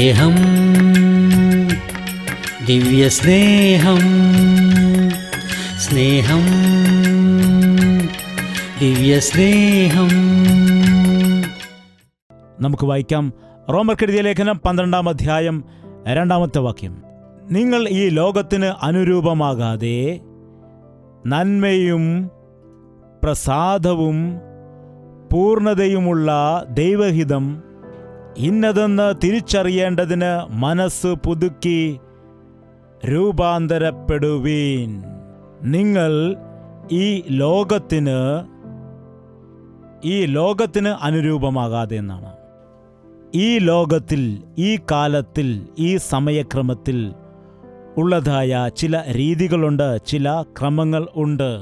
സ്നേഹം, ദിവ്യസ്നേഹം, സ്നേഹം, ദിവ്യസ്നേഹം. നമുക്ക് വായിക്കാം. റോമർക്കെഴുതിയ ലേഖനം 12-ാം അധ്യായം 2-ാമത്തെ വാക്യം. നിങ്ങൾ ഈ ലോകത്തിന് അനുരൂപമാകാതെ നന്മയും പ്രസാദവും പൂർണ്ണതയുമുള്ള ദൈവഹിതം ഇന്നതെന്ന് തിരിച്ചറിയേണ്ടതിന് മനസ്സ് പുതുക്കി രൂപാന്തരപ്പെടുവീൻ. നിങ്ങൾ ഈ ലോകത്തിന് അനുരൂപമാകാതെ എന്നാണ്. ഈ ലോകത്തിൽ, ഈ കാലത്തിൽ, ഈ സമയക്രമത്തിൽ ഉള്ളതായ ചില രീതികളുണ്ട്, ചില ക്രമങ്ങൾ ഉണ്ട്.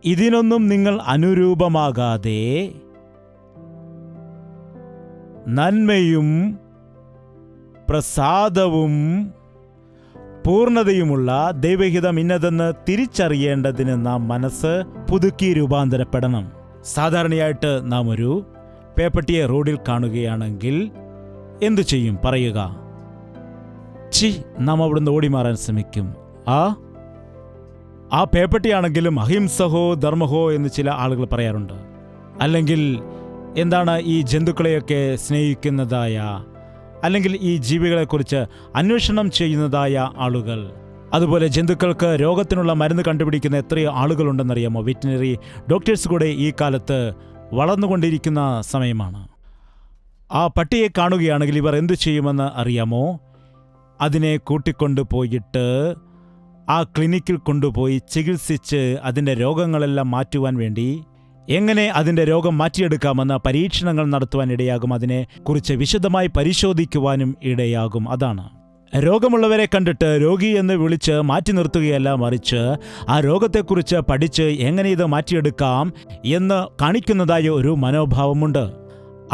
ഇതിനൊന്നും നിങ്ങൾ അനുരൂപമാകാതെ നന്മയും പ്രസാദവും പൂർണ്ണതയുമുള്ള ദൈവഹിതം ഇന്നതെന്ന് തിരിച്ചറിയേണ്ടതിന് നാം മനസ്സ് പുതുക്കി രൂപാന്തരപ്പെടണം. സാധാരണയായിട്ട് നാം ഒരു പേപ്പട്ടിയെ റോഡിൽ കാണുകയാണെങ്കിൽ എന്തു ചെയ്യും? പറയുക, നാം അവിടുന്ന് ഓടിമാറാൻ ശ്രമിക്കും. ആ പേപ്പട്ടിയാണെങ്കിലും അഹിംസഹോ ധർമ്മഹോ എന്ന് ചില ആളുകൾ പറയാറുണ്ട്. അല്ലെങ്കിൽ എന്താണ്, ഈ ജന്തുക്കളെയൊക്കെ സ്നേഹിക്കുന്നതായ, അല്ലെങ്കിൽ ഈ ജീവികളെക്കുറിച്ച് അന്വേഷണം ചെയ്യുന്നതായ ആളുകൾ, അതുപോലെ ജന്തുക്കൾക്ക് രോഗത്തിനുള്ള മരുന്ന് കണ്ടുപിടിക്കുന്ന എത്രയോ ആളുകളുണ്ടെന്നറിയാമോ? വെറ്റിനറി ഡോക്ടേഴ്സ് കൂടെ ഈ കാലത്ത് വളർന്നുകൊണ്ടിരിക്കുന്ന സമയമാണ്. ആ പട്ടിയെ കാണുകയാണെങ്കിൽ ഇവർ എന്തു ചെയ്യുമെന്ന് അറിയാമോ? അതിനെ കൂട്ടിക്കൊണ്ടു പോയിട്ട് ആ ക്ലിനിക്കിൽ കൊണ്ടുപോയി ചികിത്സിച്ച് അതിൻ്റെ രോഗങ്ങളെല്ലാം മാറ്റുവാൻ വേണ്ടി എങ്ങനെ അതിൻ്റെ രോഗം മാറ്റിയെടുക്കാമെന്ന് പരീക്ഷണങ്ങൾ നടത്തുവാൻ ഇടയാകും. അതിനെക്കുറിച്ച് വിശദമായി പരിശോധിക്കുവാനും ഇടയാകും. അതാണ് രോഗമുള്ളവരെ കണ്ടിട്ട് രോഗി എന്ന് വിളിച്ച് മാറ്റി നിർത്തുകയല്ല, മറിച്ച് ആ രോഗത്തെക്കുറിച്ച് പഠിച്ച് എങ്ങനെ ഇത് മാറ്റിയെടുക്കാം എന്ന് കാണിക്കുന്നതായ ഒരു മനോഭാവമുണ്ട്.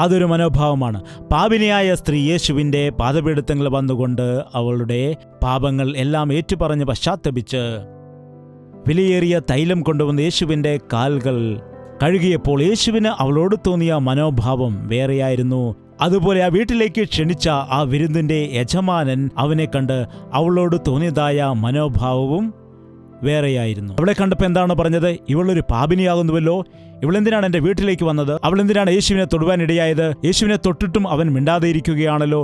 അതൊരു മനോഭാവമാണ്. പാപിനിയായ സ്ത്രീ യേശുവിൻ്റെ പാദപീഠത്തിൽ വന്നുകൊണ്ട് അവളുടെ പാപങ്ങൾ എല്ലാം ഏറ്റുപറഞ്ഞ് പശ്ചാത്തപിച്ച് വിലയേറിയ തൈലം കൊണ്ടുവന്ന് യേശുവിൻ്റെ കാൽകൾ കഴുകിയപ്പോൾ യേശുവിന് അവളോട് തോന്നിയ മനോഭാവം വേറെയായിരുന്നു. അതുപോലെ ആ വീട്ടിലേക്ക് ക്ഷണിച്ച ആ വിരുന്നിൻ്റെ യജമാനൻ അവനെ കണ്ട് അവളോട് തോന്നിയതായ മനോഭാവവും വേറെയായിരുന്നു. അവളെ കണ്ടപ്പോൾ എന്താണ് പറഞ്ഞത്? ഇവളൊരു പാപിനിയാകുന്നുവല്ലോ, ഇവളെന്തിനാണ് എൻ്റെ വീട്ടിലേക്ക് വന്നത്? അവളെന്തിനാണ് യേശുവിനെ തൊടുവാൻ ഇടയായത്? യേശുവിനെ തൊട്ടിട്ടും അവൻ മിണ്ടാതെ ഇരിക്കുകയാണല്ലോ.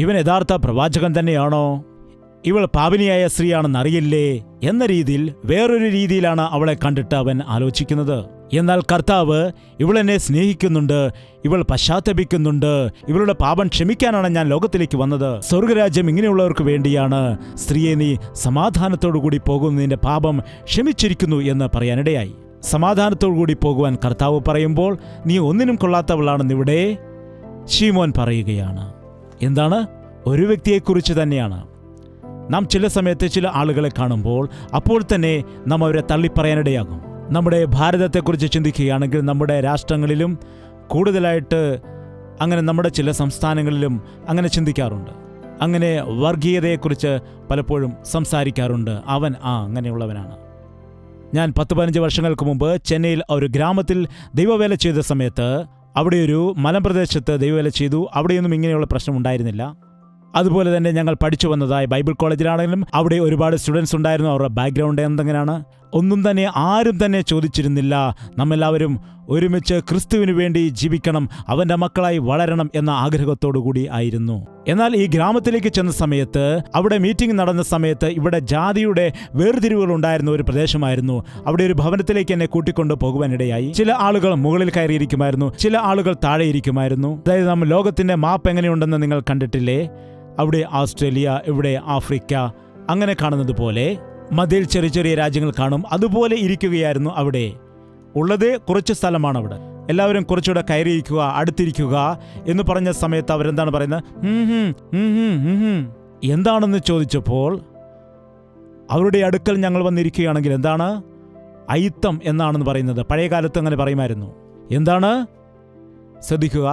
ഇവൻ യഥാർത്ഥ പ്രവാചകൻ തന്നെയാണോ? ഇവൾ പാപിനിയായ സ്ത്രീയാണെന്നറിയില്ലേ എന്ന രീതിയിൽ, വേറൊരു രീതിയിലാണ് അവളെ കണ്ടിട്ട് അവൻ ആലോചിക്കുന്നത്. എന്നാൽ കർത്താവ് ഇവളെന്നെ സ്നേഹിക്കുന്നുണ്ട്, ഇവൾ പശ്ചാത്തപിക്കുന്നുണ്ട്, ഇവളുടെ പാപം ക്ഷമിക്കാനാണ് ഞാൻ ലോകത്തിലേക്ക് വന്നത്. സ്വർഗരാജ്യം ഇങ്ങനെയുള്ളവർക്ക് വേണ്ടിയാണ്. സ്ത്രീയെ, നീ സമാധാനത്തോടുകൂടി പോകുന്നു, നിന്റെ പാപം ക്ഷമിച്ചിരിക്കുന്നു എന്ന് പറയാനിടയായി. സമാധാനത്തോടുകൂടി പോകുവാൻ കർത്താവ് പറയുമ്പോൾ നീ ഒന്നിനും കൊള്ളാത്തവളാണെന്നിവിടെ ശീമോൻ പറയുകയാണ്. എന്താണ്? ഒരു വ്യക്തിയെക്കുറിച്ച് തന്നെയാണ്. നാം ചില സമയത്ത് ചില ആളുകളെ കാണുമ്പോൾ അപ്പോൾ തന്നെ നാം അവരെ തള്ളിപ്പറയാനിടയാകും. നമ്മുടെ ഭാരതത്തെക്കുറിച്ച് ചിന്തിക്കുകയാണെങ്കിൽ നമ്മുടെ രാഷ്ട്രങ്ങളിലും കൂടുതലായിട്ട് അങ്ങനെ നമ്മുടെ ചില സംസ്ഥാനങ്ങളിലും അങ്ങനെ ചിന്തിക്കാറുണ്ട്. അങ്ങനെ വർഗീയതയെക്കുറിച്ച് പലപ്പോഴും സംസാരിക്കാറുണ്ട്. അവൻ അങ്ങനെയുള്ളവനാണ്. ഞാൻ 10-15 വർഷങ്ങൾക്ക് മുമ്പ് ചെന്നൈയിൽ ഒരു ഗ്രാമത്തിൽ ദൈവവേല ചെയ്ത സമയത്ത്, അവിടെ ഒരു മലമ്പ്രദേശത്ത് ദൈവവേല ചെയ്തു. അവിടെയൊന്നും ഇങ്ങനെയുള്ള പ്രശ്നം ഉണ്ടായിരുന്നില്ല. അതുപോലെ തന്നെ ഞങ്ങൾ പഠിച്ചു വന്നതായ ബൈബിൾ കോളേജിലാണെങ്കിലും അവിടെ ഒരുപാട് സ്റ്റുഡൻസ് ഉണ്ടായിരുന്നു. അവരുടെ ബാക്ക്ഗ്രൗണ്ട് എന്തെങ്ങനെയാണ് ഒന്നും തന്നെ ആരും തന്നെ ചോദിച്ചിരുന്നില്ല. നമ്മെല്ലാവരും ഒരുമിച്ച് ക്രിസ്തുവിന് വേണ്ടി ജീവിക്കണം, അവൻ്റെ മക്കളായി വളരണം എന്ന ആഗ്രഹത്തോടു കൂടി ആയിരുന്നു. എന്നാൽ ഈ ഗ്രാമത്തിലേക്ക് ചെന്ന സമയത്ത്, അവിടെ മീറ്റിംഗ് നടന്ന സമയത്ത്, ഇവിടെ ജാതിയുടെ വേർതിരിവുകൾ ഉണ്ടായിരുന്ന ഒരു പ്രദേശമായിരുന്നു. അവിടെ ഒരു ഭവനത്തിലേക്ക് എന്നെ കൂട്ടിക്കൊണ്ടു പോകുവാനിടയായി. ചില ആളുകൾ മുകളിൽ കയറിയിരിക്കുമായിരുന്നു, ചില ആളുകൾ താഴെ ഇരിക്കുമായിരുന്നു. അതായത് നമ്മൾ ലോകത്തിൻ്റെ മാപ്പ് എങ്ങനെയുണ്ടെന്ന് നിങ്ങൾ കണ്ടിട്ടില്ലേ? അവിടെ ഓസ്ട്രേലിയ, ഇവിടെ ആഫ്രിക്ക, അങ്ങനെ കാണുന്നത് പോലെ മധ്യയിൽ ചെറിയ ചെറിയ രാജ്യങ്ങൾ കാണും. അതുപോലെ ഇരിക്കുകയായിരുന്നു അവിടെ ഉള്ളത്. കുറച്ച് സ്ഥലമാണ് അവിടെ. എല്ലാവരും കുറച്ചുകൂടെ കയറിയിരിക്കുക, അടുത്തിരിക്കുക എന്ന് പറഞ്ഞ സമയത്ത് അവരെന്താണ് പറയുന്നത്? എന്താണെന്ന് ചോദിച്ചപ്പോൾ അവരുടെ അടുക്കൽ ഞങ്ങൾ വന്നിരിക്കുകയാണെങ്കിൽ എന്താണ്? അയിത്തം എന്നാണെന്ന് പറയുന്നത്. പഴയ കാലത്ത് അങ്ങനെ പറയുമായിരുന്നു. എന്താണ്? ശ്രദ്ധിക്കുക.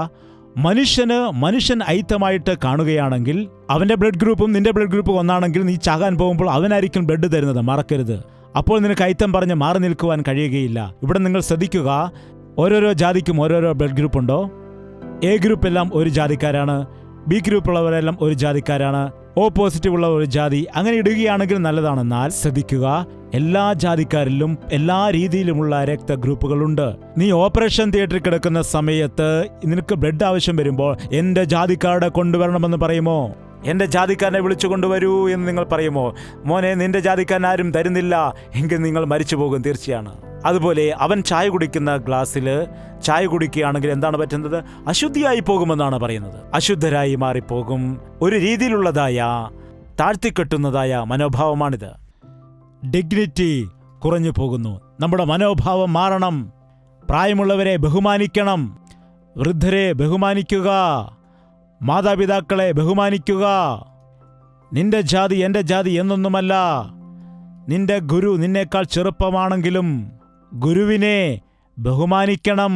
മനുഷ്യൻ അയിത്തമായിട്ട് കാണുകയാണെങ്കിൽ, അവൻ്റെ ബ്ലഡ് ഗ്രൂപ്പും നിന്റെ ബ്ലഡ് ഗ്രൂപ്പും ഒന്നാണെങ്കിൽ, നീ ചാകാൻ പോകുമ്പോൾ അവനായിരിക്കും ബ്ലഡ് തരുന്നത്, മറക്കരുത്. അപ്പോൾ നിനക്ക് അയിത്തം പറഞ്ഞ് മാറി നിൽക്കുവാൻ കഴിയുകയില്ല. ഇവിടെ നിങ്ങൾ ശ്രദ്ധിക്കുക, ഓരോരോ ജാതിക്കും ഓരോരോ ബ്ലഡ് ഗ്രൂപ്പ് ഉണ്ടോ? എ ഗ്രൂപ്പ് എല്ലാം ഒരു ജാതിക്കാരാണ്, ബി ഗ്രൂപ്പുള്ളവരെല്ലാം ഒരു ജാതിക്കാരാണ്, ഓപ്പോസിറ്റീവ് ഉള്ള ഒരു ജാതി, അങ്ങനെ ഇടുകയാണെങ്കിൽ നല്ലതാണെന്നാൽ ശ്രദ്ധിക്കുക, എല്ലാ ജാതിക്കാരിലും എല്ലാ രീതിയിലുമുള്ള രക്തഗ്രൂപ്പുകളുണ്ട്. നീ ഓപ്പറേഷൻ തിയേറ്ററിൽ കിടക്കുന്ന സമയത്ത് നിനക്ക് ബ്ലഡ് ആവശ്യം വരുമ്പോൾ എന്റെ ജാതിക്കാരുടെ കൊണ്ടുവരണമെന്ന് പറയുമോ? എന്റെ ജാതിക്കാരനെ വിളിച്ചു കൊണ്ടുവരൂ എന്ന് നിങ്ങൾ പറയുമോ? മോനെ, നിന്റെ ജാതിക്കാരൻ ആരും തരുന്നില്ല എങ്കിൽ നിങ്ങൾ മരിച്ചു പോകും, തീർച്ചയാണ്. അതുപോലെ അവൻ ചായ കുടിക്കുന്ന ഗ്ലാസ്സിൽ ചായ കുടിക്കുകയാണെങ്കിൽ എന്താണ് പറ്റുന്നത്? അശുദ്ധിയായി പോകുമെന്നാണ് പറയുന്നത്. അശുദ്ധരായി മാറിപ്പോകും. ഒരു രീതിയിലുള്ളതായ താഴ്ത്തിക്കെട്ടുന്നതായ മനോഭാവമാണിത്. ഡിഗ്നിറ്റി കുറഞ്ഞു പോകുന്നു. നമ്മുടെ മനോഭാവം മാറണം. പ്രായമുള്ളവരെ ബഹുമാനിക്കണം, വൃദ്ധരെ ബഹുമാനിക്കുക, മാതാപിതാക്കളെ ബഹുമാനിക്കുക. നിന്റെ ജാതി എൻ്റെ ജാതി എന്നൊന്നുമല്ല. നിന്റെ ഗുരു നിന്നേക്കാൾ ചെറുപ്പമാണെങ്കിലും ഗുരുവിനെ ബഹുമാനിക്കണം.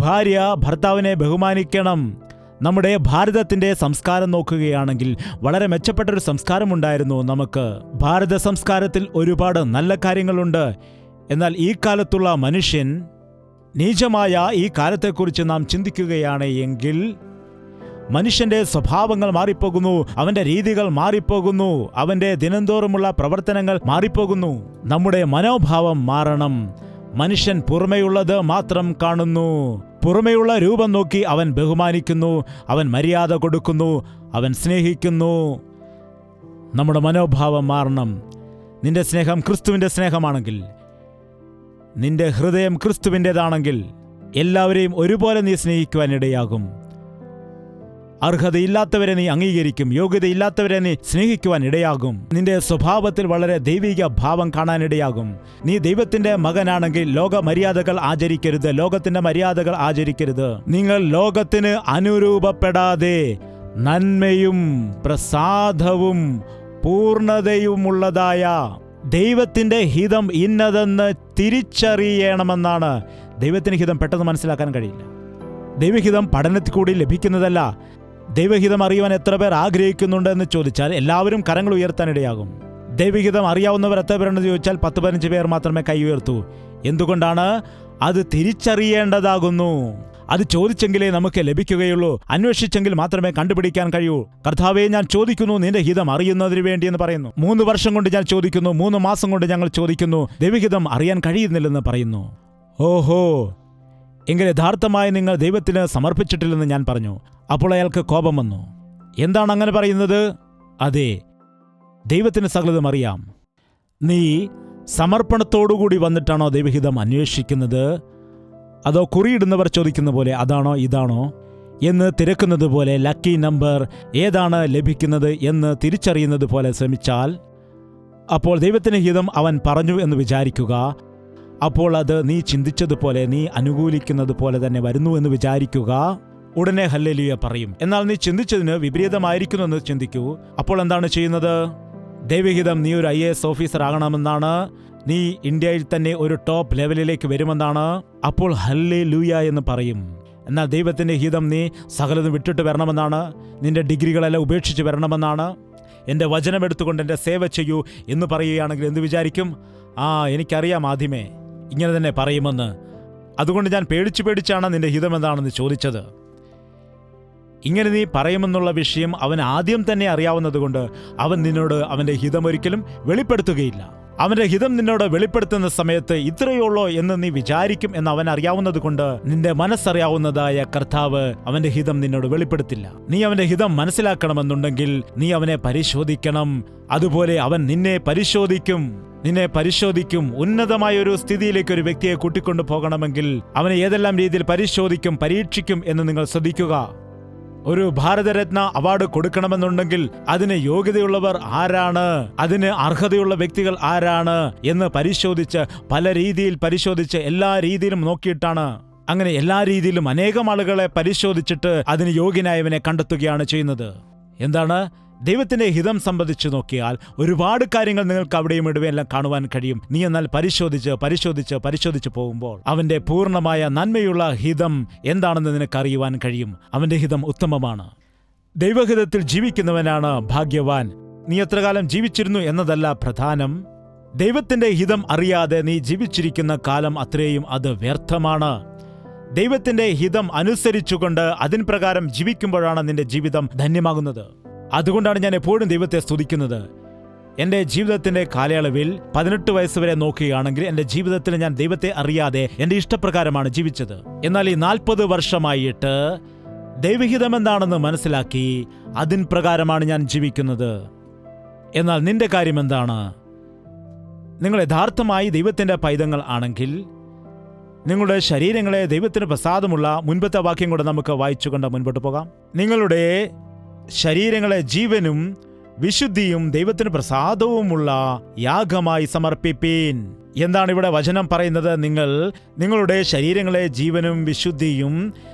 ഭാര്യ ഭർത്താവിനെ ബഹുമാനിക്കണം. നമ്മുടെ ഭാരതത്തിൻ്റെ സംസ്കാരം നോക്കുകയാണെങ്കിൽ വളരെ മെച്ചപ്പെട്ടൊരു സംസ്കാരമുണ്ടായിരുന്നു നമുക്ക്. ഭാരത സംസ്കാരത്തിൽ ഒരുപാട് നല്ല കാര്യങ്ങളുണ്ട്. എന്നാൽ ഈ കാലത്തുള്ള മനുഷ്യൻ, നീചമായ ഈ കാലത്തെക്കുറിച്ച് നാം ചിന്തിക്കുകയാണ് എങ്കിൽ മനുഷ്യന്റെ സ്വഭാവങ്ങൾ മാറിപ്പോകുന്നു, അവന്റെ രീതികൾ മാറിപ്പോകുന്നു, അവന്റെ ദിനംതോറുമുള്ള പ്രവർത്തനങ്ങൾ മാറിപ്പോകുന്നു. നമ്മുടെ മനോഭാവം മാറണം. മനുഷ്യൻ പുറമെയുള്ളത് മാത്രം കാണുന്നു. പുറമെയുള്ള രൂപം നോക്കി അവൻ ബഹുമാനിക്കുന്നു, അവൻ മര്യാദ കൊടുക്കുന്നു, അവൻ സ്നേഹിക്കുന്നു. നമ്മുടെ മനോഭാവം മാറണം. നിന്റെ സ്നേഹം ക്രിസ്തുവിന്റെ സ്നേഹമാണെങ്കിൽ, നിന്റെ ഹൃദയം ക്രിസ്തുവിൻ്റെതാണെങ്കിൽ എല്ലാവരെയും ഒരുപോലെ നീ സ്നേഹിക്കുവാനിടയാകും. അർഹതയില്ലാത്തവരെ നീ അംഗീകരിക്കും, യോഗ്യതയില്ലാത്തവരെ നീ സ്നേഹിക്കുവാൻ ഇടയാകും. നിന്റെ സ്വഭാവത്തിൽ വളരെ ദൈവിക ഭാവം കാണാനിടയാകും. നീ ദൈവത്തിന്റെ മകനാണെങ്കിൽ ലോക മര്യാദകൾ ആചരിക്കരുത്, ലോകത്തിന്റെ മര്യാദകൾ ആചരിക്കരുത്. നിങ്ങൾ ലോകത്തിന് അനുരൂപപ്പെടാതെ നന്മയും പ്രസാദവും പൂർണ്ണതയുമുള്ളതായ ദൈവത്തിന്റെ ഹിതം ഇന്നതെന്ന് തിരിച്ചറിയണമെന്നാണ്. ദൈവത്തിന്റെ ഹിതം പെട്ടെന്ന് മനസ്സിലാക്കാൻ കഴിയില്ല. ദൈവഹിതം പഠനത്തിൽ കൂടി ലഭിക്കുന്നതല്ല. ദൈവഹിതം അറിയുവാൻ എത്ര പേർ ആഗ്രഹിക്കുന്നുണ്ട് എന്ന് ചോദിച്ചാൽ എല്ലാവരും കരങ്ങൾ ഉയർത്താനിടയാകും. ദൈവഹിതം അറിയാവുന്നവർ എത്ര പേരുണ്ടെന്ന് ചോദിച്ചാൽ 10-15 പേർ മാത്രമേ കൈ ഉയർത്തൂ. എന്തുകൊണ്ടാണ്? അത് തിരിച്ചറിയേണ്ടതാകുന്നു. അത് ചോദിച്ചെങ്കിലേ നമുക്ക് ലഭിക്കുകയുള്ളൂ. അന്വേഷിച്ചെങ്കിൽ മാത്രമേ കണ്ടുപിടിക്കാൻ കഴിയൂ. കർത്താവേ, ഞാൻ ചോദിക്കുന്നു നിന്റെ ഹിതം അറിയുന്നതിന് വേണ്ടി എന്ന് പറയുന്നു. 3 വർഷം കൊണ്ട് ഞാൻ ചോദിക്കുന്നു, 3 മാസം കൊണ്ട് ഞങ്ങൾ ചോദിക്കുന്നു, ദൈവഹിതം അറിയാൻ കഴിയുന്നില്ലെന്ന് പറയുന്നു. ഓഹോ, എങ്കിൽ യഥാർത്ഥമായി നിങ്ങൾ ദൈവത്തിന് സമർപ്പിച്ചിട്ടില്ലെന്ന് ഞാൻ പറഞ്ഞു. അപ്പോൾ അയാൾക്ക് കോപം വന്നു. എന്താണ് അങ്ങനെ പറയുന്നത്? അതെ, ദൈവത്തിന് സകലതും അറിയാം. നീ സമർപ്പണത്തോടുകൂടി വന്നിട്ടാണോ ദൈവഹിതം അന്വേഷിക്കുന്നത്? അതോ കുറിയിടുന്നവർ ചോദിക്കുന്ന പോലെ അതാണോ ഇതാണോ എന്ന് തിരക്കുന്നത് പോലെ, ലക്കി നമ്പർ ഏതാണ് ലഭിക്കുന്നത് എന്ന് തിരിച്ചറിയുന്നത് പോലെ ശ്രമിച്ചാൽ, അപ്പോൾ ദൈവത്തിന് ഹിതം അവൻ പറഞ്ഞു എന്ന് വിചാരിക്കുക. അപ്പോൾ അത് നീ ചിന്തിച്ചതുപോലെ, നീ അനുകൂലിക്കുന്നത് പോലെ തന്നെ വരുന്നു എന്ന് വിചാരിക്കുക. ഉടനെ ഹല്ലേലൂയ പറയും. എന്നാൽ നീ ചിന്തിച്ചതിന് വിപരീതമായിരിക്കുന്നു എന്ന് ചിന്തിക്കൂ. അപ്പോൾ എന്താണ് ചെയ്യുന്നത്? ദൈവഹിതം നീ ഒരു IAS ഓഫീസർ ആകണമെന്നാണ്, നീ ഇന്ത്യയിൽ തന്നെ ഒരു ടോപ്പ് ലെവലിലേക്ക് വരുമെന്നാണ്. അപ്പോൾ ഹല്ലേലൂയ എന്ന് പറയും. എന്നാൽ ദൈവത്തിൻ്റെ ഹിതം നീ സകലതും വിട്ടിട്ട് വരണമെന്നാണ്, നിന്റെ ഡിഗ്രികളെല്ലാം ഉപേക്ഷിച്ച് വരണമെന്നാണ്, എൻ്റെ വചനം എടുത്തുകൊണ്ട് എൻ്റെ സേവ ചെയ്യൂ എന്ന് പറയുകയാണെങ്കിൽ എന്ത് വിചാരിക്കും? എനിക്കറിയാം ആദ്യമേ ഇങ്ങനെ തന്നെ പറയുമെന്ന്. അതുകൊണ്ട് ഞാൻ പേടിച്ചാണ് നിന്റെ ഹിതം എന്താണെന്ന് ചോദിച്ചത്. ഇങ്ങനെ നീ പറയുമെന്നുള്ള വിഷയം അവൻ ആദ്യം തന്നെ അറിയാവുന്നതുകൊണ്ട് അവൻ നിന്നോട് അവൻ്റെ ഹിതം ഒരിക്കലും വെളിപ്പെടുത്തുകയില്ല. അവൻ്റെ ഹിതം നിന്നോട് വെളിപ്പെടുത്തുന്ന സമയത്ത് ഇത്രയുള്ളോ എന്ന് നീ വിചാരിക്കും എന്ന് അവൻ അറിയാവുന്നത് കൊണ്ട് നിന്റെ മനസ്സറിയാവുന്നതായ കർത്താവ് അവൻ്റെ ഹിതം നിന്നോട് വെളിപ്പെടുത്തില്ല. നീ അവൻ്റെ ഹിതം മനസ്സിലാക്കണമെന്നുണ്ടെങ്കിൽ നീ അവനെ പരിശോധിക്കണം. അതുപോലെ അവൻ നിന്നെ പരിശോധിക്കും. ഉന്നതമായ ഒരു സ്ഥിതിയിലേക്ക് ഒരു വ്യക്തിയെ കൂട്ടിക്കൊണ്ടു പോകണമെങ്കിൽ അവനെ ഏതെല്ലാം രീതിയിൽ പരിശോധിക്കും, പരീക്ഷിക്കും എന്ന് നിങ്ങൾ ശ്രദ്ധിക്കുക. ഒരു ഭാരതരത്ന അവാർഡ് കൊടുക്കണമെന്നുണ്ടെങ്കിൽ അതിന് യോഗ്യതയുള്ളവർ ആരാണ്, അതിന് അർഹതയുള്ള വ്യക്തികൾ ആരാണ് എന്ന് പരിശോധിച്ച്, പല രീതിയിൽ പരിശോധിച്ച്, എല്ലാ രീതിയിലും നോക്കിയിട്ടാണ്. അങ്ങനെ എല്ലാ രീതിയിലും അനേകം ആളുകളെ പരിശോധിച്ചിട്ട് അതിന് യോഗ്യനായവനെ കണ്ടെത്തുകയാണ് ചെയ്യുന്നത്. എന്താണ്? ദൈവത്തിന്റെ ഹിതം സംബന്ധിച്ച് നോക്കിയാൽ ഒരുപാട് കാര്യങ്ങൾ നിങ്ങൾക്ക് അവിടെയും ഇവിടെയെല്ലാം കാണുവാൻ കഴിയും. നീ എന്നാൽ പരിശോധിച്ച് പോകുമ്പോൾ അവന്റെ പൂർണ്ണമായ നന്മയുള്ള ഹിതം എന്താണെന്ന് നിനക്ക് അറിയുവാൻ കഴിയും. അവന്റെ ഹിതം ഉത്തമമാണ്. ദൈവഹിതത്തിൽ ജീവിക്കുന്നവനാണ് ഭാഗ്യവാൻ. നീ എത്ര കാലം ജീവിച്ചിരുന്നു എന്നതല്ല പ്രധാനം. ദൈവത്തിന്റെ ഹിതം അറിയാതെ നീ ജീവിച്ചിരിക്കുന്ന കാലം അത്രയും അത് വ്യർത്ഥമാണ്. ദൈവത്തിന്റെ ഹിതം അനുസരിച്ചുകൊണ്ട് അതിൻ പ്രകാരം ജീവിക്കുമ്പോഴാണ് നിന്റെ ജീവിതം ധന്യമാകുന്നത്. അതുകൊണ്ടാണ് ഞാൻ എപ്പോഴും ദൈവത്തെ സ്തുതിക്കുന്നത്. എൻ്റെ ജീവിതത്തിന്റെ കാലയളവിൽ 18 വയസ്സ് വരെ നോക്കുകയാണെങ്കിൽ എൻ്റെ ജീവിതത്തിൽ ഞാൻ ദൈവത്തെ അറിയാതെ എൻ്റെ ഇഷ്ടപ്രകാരമാണ് ജീവിച്ചത്. എന്നാൽ ഈ 40 വർഷമായിട്ട് ദൈവഹിതം എന്താണെന്ന് മനസ്സിലാക്കി അതിൻ പ്രകാരമാണ് ഞാൻ ജീവിക്കുന്നത്. എന്നാൽ നിന്റെ കാര്യം എന്താണ്? നിങ്ങൾ യഥാർത്ഥമായി ദൈവത്തിന്റെ പൈതങ്ങൾ ആണെങ്കിൽ നിങ്ങളുടെ ശരീരങ്ങളെ ദൈവത്തിന് പ്രസാദമുള്ള, മുൻപത്തെ വാക്യം കൂടെ നമുക്ക് വായിച്ചുകൊണ്ട് മുൻപോട്ട് പോകാം. നിങ്ങളുടെ ശരീരങ്ങളെ ജീവനും വിശുദ്ധിയും ദൈവത്തിന് പ്രസാദവുമുള്ള യാഗമായി സമർപ്പിപ്പീൻ. എന്താണ് ഇവിടെ വചനം പറയുന്നത്? നിങ്ങളുടെ ശരീരങ്ങളെ ജീവനും വിശുദ്ധിയും